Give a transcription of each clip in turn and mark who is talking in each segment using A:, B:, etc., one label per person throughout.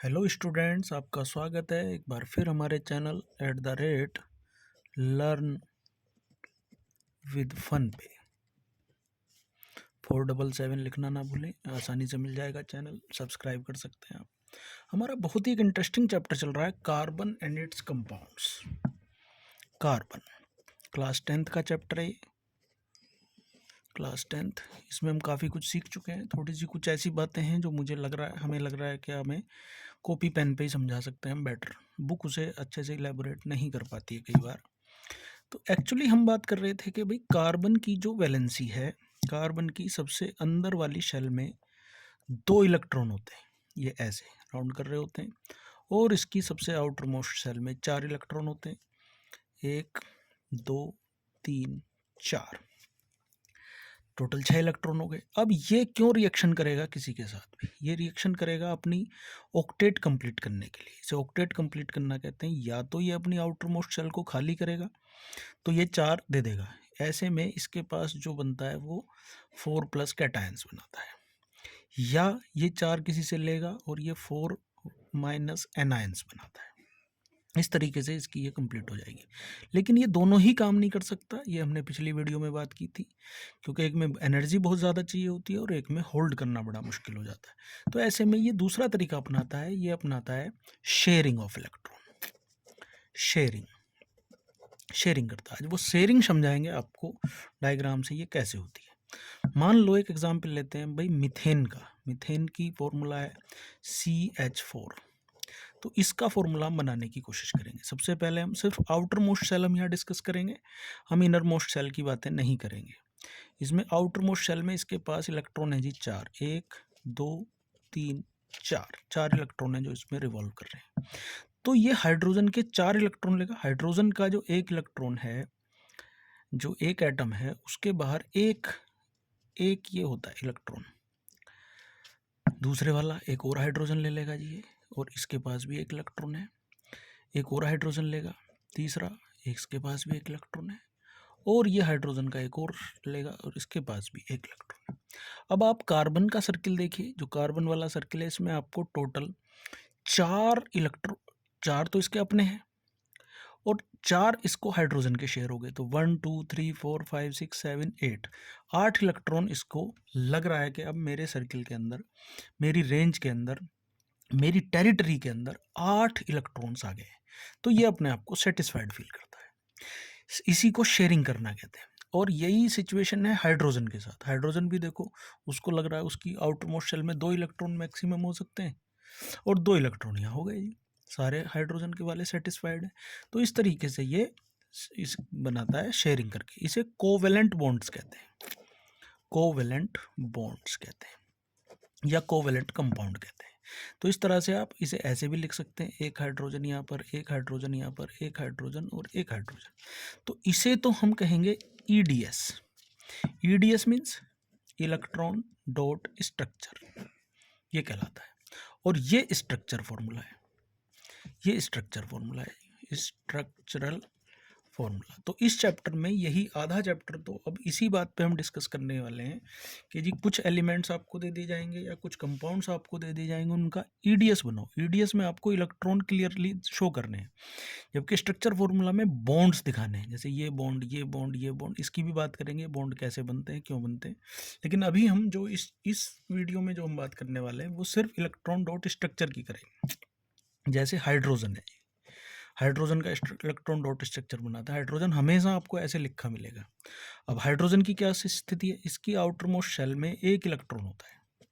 A: Hello students, आपका स्वागत है एक बार फिर हमारे चैनल लर्न विद फन पे। 477 लिखना ना भूलें, आसानी से मिल जाएगा। चैनल सब्सक्राइब कर सकते हैं आप। हमारा बहुत ही एक इंटरेस्टिंग चैप्टर चल रहा है, carbon and it's compounds. Carbon class 10th का चैप्टर है। क्लास 10th इसमें हम काफ़ी कुछ सीख चुके हैं। थोड़ी सी कुछ ऐसी बातें हैं जो मुझे लग रहा है, हमें लग रहा है कि हमें कॉपी पेन पे ही समझा सकते हैं हम बेटर। बुक उसे अच्छे से इलेबोरेट नहीं कर पाती है कई बार। तो एक्चुअली हम बात कर रहे थे कि भाई कार्बन की जो वैलेंसी है, कार्बन की सबसे अंदर वाली शेल में 2 इलेक्ट्रॉन होते हैं, ये ऐसे राउंड कर रहे होते हैं। और इसकी सबसे आउटर मोस्ट शेल में 4 इलेक्ट्रॉन होते हैं, 1 2 3 4, टोटल 6 इलेक्ट्रॉन हो गए। अब ये क्यों रिएक्शन करेगा किसी के साथ भी? ये रिएक्शन करेगा अपनी ऑक्टेट कंप्लीट करने के लिए। इसे ऑक्टेट कंप्लीट करना कहते हैं। या तो ये अपनी आउटर मोस्ट शेल को खाली करेगा तो ये 4 दे देगा। ऐसे में इसके पास जो बनता है वो 4+ कैटायंस बनाता है। या ये 4 किसी से लेगा और ये 4- एनायंस बनाता है। इस तरीके से इसकी ये कंप्लीट हो जाएगी। लेकिन ये दोनों ही काम नहीं कर सकता, ये हमने पिछली वीडियो में बात की थी, क्योंकि एक में एनर्जी बहुत ज़्यादा चाहिए होती है और एक में होल्ड करना बड़ा मुश्किल हो जाता है। तो ऐसे में ये दूसरा तरीका अपनाता है, ये अपनाता है शेयरिंग ऑफ इलेक्ट्रॉन। शेयरिंग करता है। वो शेयरिंग समझाएंगे आपको डायग्राम से ये कैसे होती है। मान लो एक एग्जांपल लेते हैं भाई मीथेन का। मीथेन की फॉर्मूला है CH4। तो इसका फॉर्मूला हम बनाने की कोशिश करेंगे। सबसे पहले हम सिर्फ आउटर मोस्ट सेल हम यहाँ डिस्कस करेंगे, हम इनर मोस्ट सेल की बातें नहीं करेंगे। इसमें आउटर मोस्ट सेल में इसके पास इलेक्ट्रॉन है जी 4, 1 2 3 4 इलेक्ट्रॉन है जो इसमें रिवॉल्व कर रहे हैं। तो ये हाइड्रोजन के 4 इलेक्ट्रॉन लेगा। हाइड्रोजन का जो 1 इलेक्ट्रॉन है, जो एक एटम है, उसके बाहर एक ये होता है इलेक्ट्रॉन। दूसरे वाला एक और हाइड्रोजन ले लेगा जी ये, और इसके पास भी एक इलेक्ट्रॉन है। एक और हाइड्रोजन लेगा, तीसरा, इसके पास भी एक इलेक्ट्रॉन है। और ये हाइड्रोजन का एक और लेगा और इसके पास भी एक इलेक्ट्रॉन है। अब आप कार्बन का सर्किल देखिए, जो कार्बन वाला सर्किल है, इसमें आपको टोटल 4 तो इसके अपने हैं और 4 इसको हाइड्रोजन के शेयर हो गए। तो 1 2 3 4 5 6 7 8, 8 इलेक्ट्रॉन इसको लग रहा है कि अब मेरे सर्किल के अंदर, मेरी रेंज के अंदर, मेरी टेरिटरी के अंदर 8 इलेक्ट्रॉन्स आ गए। तो ये अपने आप को सेटिस्फाइड फील करता है। इसी को शेयरिंग करना कहते हैं। और यही सिचुएशन है हाइड्रोजन के साथ। हाइड्रोजन भी देखो, उसको लग रहा है उसकी आउटर मोस्ट शेल में 2 इलेक्ट्रॉन मैक्सिमम हो सकते हैं और 2 इलेक्ट्रॉन यहाँ हो गए जी। सारे हाइड्रोजन के वाले सेटिस्फाइड है। तो इस तरीके से ये इस बनाता है शेयरिंग करके। इसे कोवेलेंट बॉन्ड्स कहते हैं। कोवेलेंट बॉन्ड्स कहते हैं या कोवेलेंट कंपाउंड कहते हैं। तो इस तरह से आप इसे ऐसे भी लिख सकते हैं, एक हाइड्रोजन यहाँ पर, एक हाइड्रोजन यहाँ पर, एक हाइड्रोजन और एक हाइड्रोजन। तो इसे तो हम कहेंगे EDS। EDS means electron dot structure, ये कहलाता है। और ये स्ट्रक्चर फॉर्मूला है, ये स्ट्रक्चर फॉर्मूला है, स्ट्रक्चरल फॉर्मूला। तो इस चैप्टर में यही आधा चैप्टर तो अब इसी बात पे हम डिस्कस करने वाले हैं कि जी कुछ एलिमेंट्स आपको दे दिए जाएंगे या कुछ कंपाउंड्स आपको दे दिए जाएंगे, उनका EDS बनाओ। EDS में आपको इलेक्ट्रॉन क्लियरली शो करने हैं, जबकि स्ट्रक्चर फॉर्मूला में बॉन्ड्स दिखाने हैं। जैसे ये बॉन्ड, ये बॉन्ड, ये बॉन्ड, इसकी भी बात करेंगे, बॉन्ड कैसे बनते हैं, क्यों बनते हैं। लेकिन अभी हम जो इस वीडियो में जो हम बात करने वाले हैं वो सिर्फ इलेक्ट्रॉन डॉट स्ट्रक्चर की करेंगे। जैसे हाइड्रोजन है, हाइड्रोजन का इलेक्ट्रॉन डॉट स्ट्रक्चर बनाता है। हाइड्रोजन हमेशा आपको ऐसे लिखा मिलेगा। अब हाइड्रोजन की क्या स्थिति है, इसकी आउटर मोस्ट शेल में एक इलेक्ट्रॉन होता है।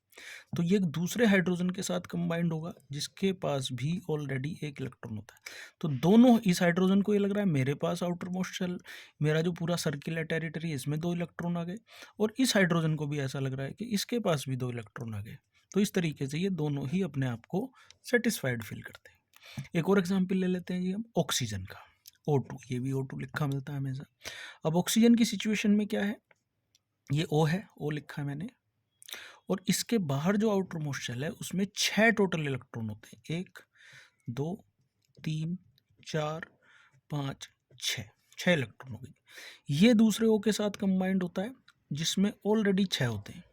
A: तो ये दूसरे हाइड्रोजन के साथ कंबाइंड होगा जिसके पास भी ऑलरेडी एक इलेक्ट्रॉन होता है। तो दोनों, इस हाइड्रोजन को ये लग रहा है मेरे पास आउटर मोस्ट शेल, मेरा जो पूरा सर्किल है, टेरिटरी, इसमें 2 इलेक्ट्रॉन आ गए। और इस हाइड्रोजन को भी ऐसा लग रहा है कि इसके पास भी 2 इलेक्ट्रॉन आ गए। तो इस तरीके से ये दोनों ही अपने आप को सेटिस्फाइड फील करते हैं। एक और एग्जाम्पल ले लेते हैं जी हम ऑक्सीजन का, O2। ये भी O2 लिखा मिलता है हमेशा। अब ऑक्सीजन की सिचुएशन में क्या है, ये O है, O लिखा है मैंने, और इसके बाहर जो आउटर मोस्ट शेल है उसमें 6 टोटल इलेक्ट्रॉन होते हैं, 1 2 3 4 5 6 इलेक्ट्रॉन हो गए। ये दूसरे O के साथ कंबाइंड होता है जिसमें ऑलरेडी 6 होते हैं।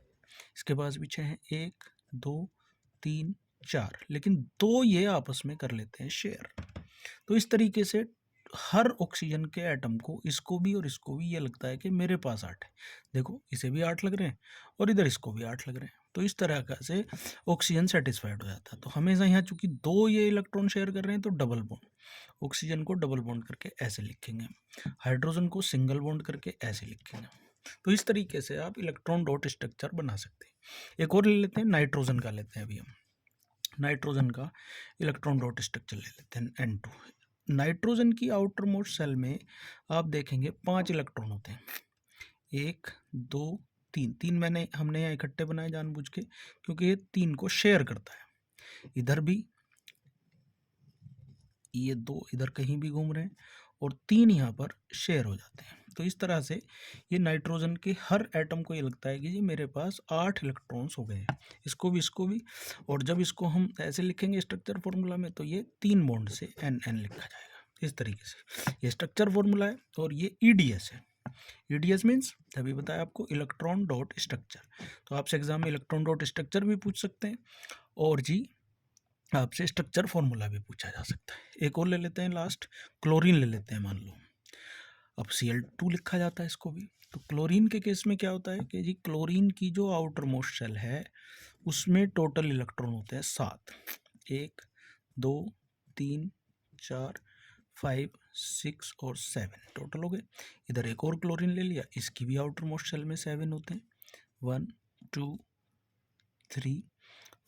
A: इसके पास भी 6 हैं, 1 2 3 4, लेकिन 2 ये आपस में कर लेते हैं शेयर। तो इस तरीके से हर ऑक्सीजन के एटम को, इसको भी और इसको भी, ये लगता है कि मेरे पास 8 है। देखो इसे भी 8 लग रहे हैं और इधर इसको भी 8 लग रहे हैं। तो इस तरह का से ऑक्सीजन सेटिस्फाइड हो जाता है। तो हमेशा यहाँ चूंकि 2 ये इलेक्ट्रॉन शेयर कर रहे हैं तो डबल बॉन्ड, ऑक्सीजन को डबल बॉन्ड करके ऐसे लिखेंगे, हाइड्रोजन को सिंगल बॉन्ड करके ऐसे लिखेंगे। तो इस तरीके से आप इलेक्ट्रॉन डॉट स्ट्रक्चर बना सकते हैं। एक और ले लेते हैं, नाइट्रोजन का लेते हैं अभी हम। नाइट्रोजन का इलेक्ट्रॉन डॉट स्ट्रक्चर ले लेते हैं N2। नाइट्रोजन की आउटर मोस्ट सेल में आप देखेंगे 5 इलेक्ट्रॉन होते हैं, 1 2 3। हमने यहाँ इकट्ठे बनाए जानबूझ के, क्योंकि ये 3 को शेयर करता है। इधर भी ये 2 इधर कहीं भी घूम रहे हैं और 3 यहाँ पर शेयर हो जाते हैं। तो इस तरह से ये नाइट्रोजन के हर एटम को ये लगता है कि जी मेरे पास 8 इलेक्ट्रॉन्स हो गए हैं, इसको भी। और जब इसको हम ऐसे लिखेंगे स्ट्रक्चर फॉर्मूला में, तो ये 3 बॉन्ड से N लिखा जाएगा। इस तरीके से ये स्ट्रक्चर फॉर्मूला है और ये EDS है। EDS मीन्स तभी बताया आपको, इलेक्ट्रॉन डॉट स्ट्रक्चर। तो आपसे एग्जाम में इलेक्ट्रॉन डॉट स्ट्रक्चर भी पूछ सकते हैं और जी आपसे स्ट्रक्चर फॉर्मूला भी पूछा जा सकता है। एक और ले लेते हैं लास्ट, क्लोरीन ले लेते हैं। मान लो अब Cl2 लिखा जाता है इसको भी। तो क्लोरीन के केस में क्या होता है कि जी क्लोरीन की जो आउटर मोस्ट शेल है उसमें टोटल इलेक्ट्रॉन होते हैं 7, 1 2 3 4 5 6 और 7 टोटल हो गए। इधर एक और क्लोरीन ले लिया, इसकी भी आउटर मोस्ट शेल में 7 होते हैं, 1 2 3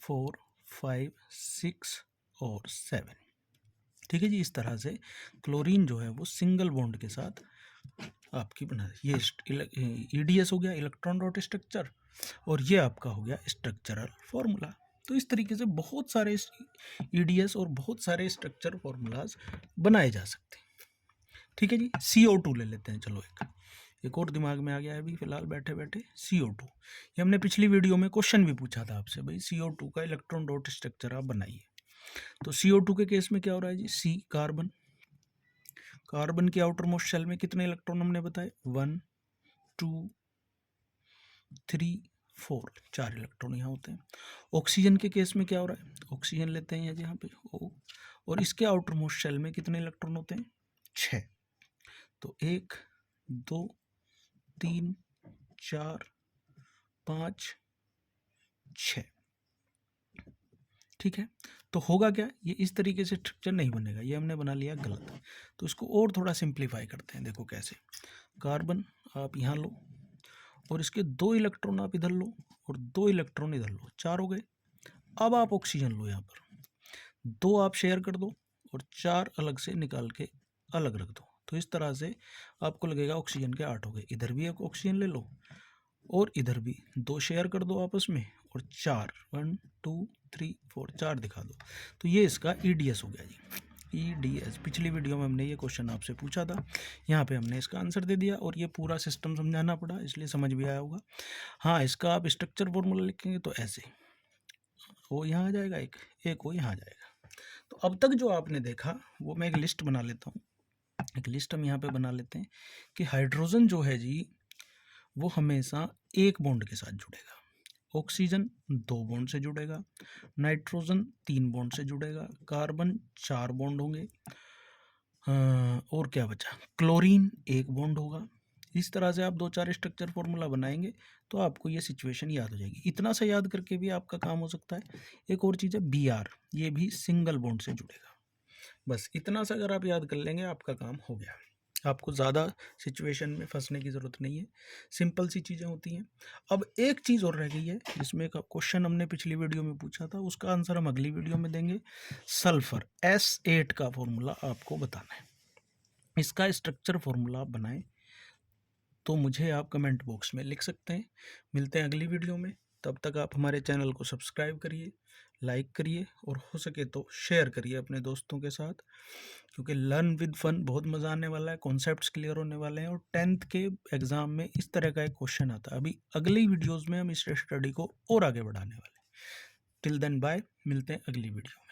A: 4 5 6 और 7। ठीक है जी। इस तरह से क्लोरीन जो है वो सिंगल बॉन्ड के साथ आपकी बना, ये EDS हो गया, इलेक्ट्रॉन डॉट स्ट्रक्चर, और ये आपका हो गया स्ट्रक्चरल फॉर्मूला। तो इस तरीके से बहुत सारे EDS और बहुत सारे स्ट्रक्चर फॉर्मूलाज बनाए जा सकते हैं। ठीक है जी। CO2 ले लेते हैं। चलो एक और दिमाग में आ गया है अभी फिलहाल बैठे बैठे, CO2। ये हमने पिछली वीडियो में क्वेश्चन भी पूछा था आपसे, भाई CO2 का इलेक्ट्रॉन डॉट स्ट्रक्चर आप बनाइए। तो CO2 के केस में क्या हो रहा है जी, C कार्बन, कार्बन की आउटर मोस्ट शेल में कितने इलेक्ट्रॉन हमने बताए, 1 2 3 4, 4 इलेक्ट्रॉन यहाँ होते हैं। ऑक्सीजन के केस में क्या हो रहा है, ऑक्सीजन लेते हैं यहाँ पे O, और इसके आउटर मोस्ट शेल में कितने इलेक्ट्रॉन होते हैं, 6। तो 1 2 3 4 5 6। ठीक है। तो होगा क्या, ये इस तरीके से स्ट्रक्चर नहीं बनेगा, ये हमने बना लिया गलत। तो इसको और थोड़ा सिंप्लीफाई करते हैं। देखो कैसे, कार्बन आप यहाँ लो और इसके 2 इलेक्ट्रॉन आप इधर लो और 2 इलेक्ट्रॉन इधर लो, 4 हो गए। अब आप ऑक्सीजन लो, यहाँ पर 2 आप शेयर कर दो और 4 अलग से निकाल के अलग रख दो। तो इस तरह से आपको लगेगा ऑक्सीजन के 8 हो गए। इधर भी एक ऑक्सीजन ले लो और इधर भी 2 शेयर कर दो आपस में और 4, 1 2 3 4 4 दिखा दो। तो ये इसका EDS हो गया जी। EDS पिछली वीडियो में हमने ये क्वेश्चन आपसे पूछा था, यहाँ पे हमने इसका आंसर दे दिया और ये पूरा सिस्टम समझाना पड़ा, इसलिए समझ भी आया होगा। हाँ, इसका आप स्ट्रक्चर फॉर्मूला लिखेंगे तो ऐसे वो यहाँ आ जाएगा, एक वो यहाँ आ जाएगा। तो अब तक जो आपने देखा वो मैं एक लिस्ट बना लेता हूँ। एक लिस्ट हम यहाँ पे बना लेते हैं कि हाइड्रोजन जो है जी वो हमेशा एक बॉन्ड के साथ जुड़ेगा, ऑक्सीजन 2 बॉन्ड से जुड़ेगा, नाइट्रोजन 3 बॉन्ड से जुड़ेगा, कार्बन 4 बॉन्ड होंगे, और क्या बचा, क्लोरीन 1 बॉन्ड होगा। इस तरह से आप 2-4 स्ट्रक्चर फॉर्मूला बनाएंगे तो आपको ये सिचुएशन याद हो जाएगी। इतना सा याद करके भी आपका काम हो सकता है। एक और चीज़ है Br, ये भी सिंगल बॉन्ड से जुड़ेगा। बस इतना सा अगर आप याद कर लेंगे आपका काम हो गया। आपको ज़्यादा सिचुएशन में फंसने की ज़रूरत नहीं है, सिंपल सी चीज़ें होती हैं। अब एक चीज़ और रह गई है जिसमें एक क्वेश्चन हमने पिछली वीडियो में पूछा था, उसका आंसर हम अगली वीडियो में देंगे। सल्फर S8 का फॉर्मूला आपको बताना है। इसका स्ट्रक्चर फॉर्मूला आप बनाएं तो मुझे आप कमेंट बॉक्स में लिख सकते हैं। मिलते हैं अगली वीडियो में, तब तक आप हमारे चैनल को सब्सक्राइब करिए, लाइक करिए और हो सके तो शेयर करिए अपने दोस्तों के साथ, क्योंकि लर्न विद फन बहुत मज़ा आने वाला है, कॉन्सेप्ट्स क्लियर होने वाले हैं और 10th के एग्ज़ाम में इस तरह का एक क्वेश्चन आता है। अभी अगली वीडियोज़ में हम इस स्टडी को और आगे बढ़ाने वाले हैं। टिल देन बाय, मिलते हैं अगली वीडियो।